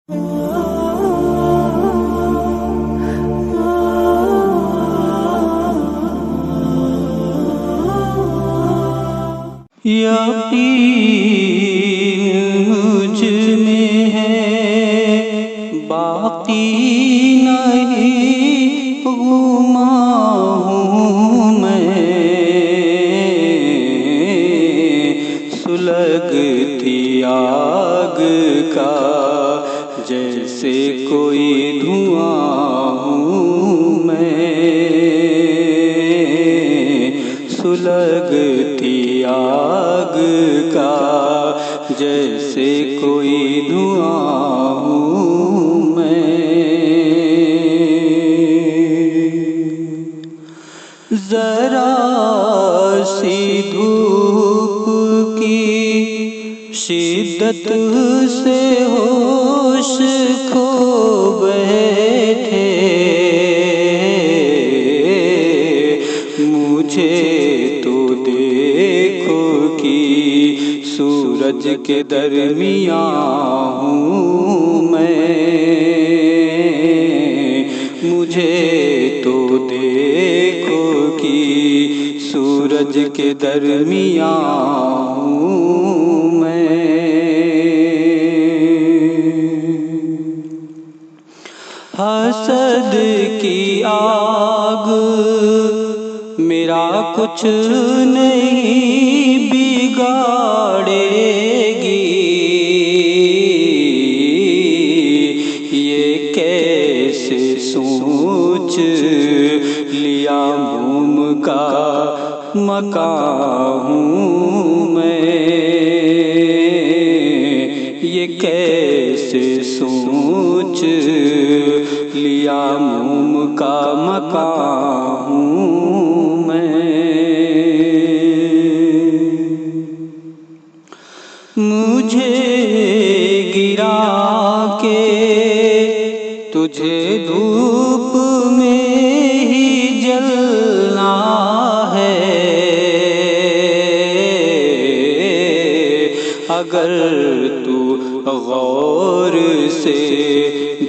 यकीन मुझ में है, बाकी नहीं गुमा हूँ मैं। सुलगती आग का जैसे कोई धुआं हूँ मैं। सुलगती आग का जैसे कोई धुआं हूँ मैं। जरा सी धूप की शिद्दत से होश खो बैठे, मुझे तो देखो कि सूरज के दरमियाँ हूँ मैं। मुझे तो देखो कि सूरज के दरमियाँ हूँ मैं। हसद की आग मेरा कुछ नहीं बिगाड़ेगी। ये कैसे सोच लिया मोम का मकान हूँ मैं। ये कैसे सोच लिया मोम का मकान हूँ मैं। मुझे गिरा के तुझे धूप में ही जलना है। अगर तू गौर से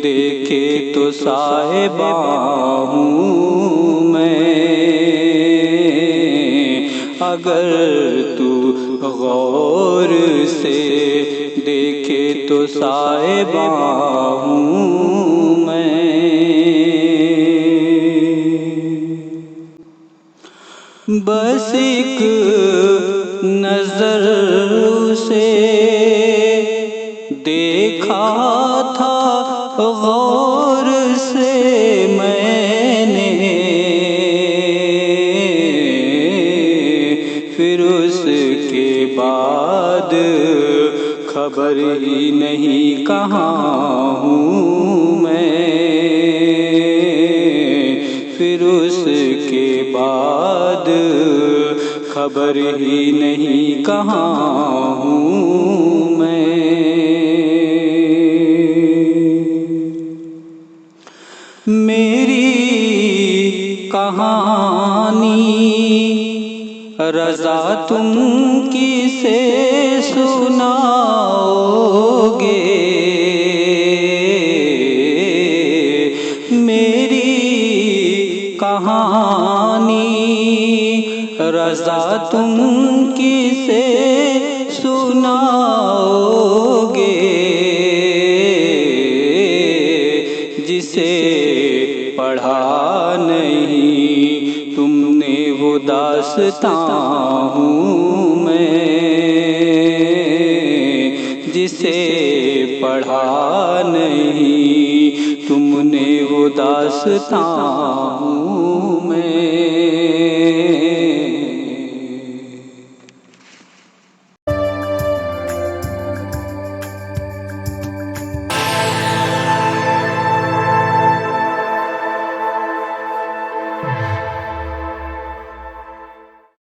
देखे तो साहिबा हूँ मैं। अगर तू गौर से देखे तो साहिबा हूँ मैं। बस एक नजर से देखा था गौर से मैंने, फिर उसके बाद खबर ही नहीं कहाँ हूँ मैं। फिर उसके बाद खबर ही नहीं कहाँ हूँ मैं। मेरी कहानी रज़ा तुम किसे सुनाओगे। मेरी कहानी रज़ा तुम किसे सुनाओगे। जिसे पढ़ा नहीं तुमने वो दास्तां हूँ मैं। जिसे पढ़ा नहीं तुमने वो दास्तां हूँ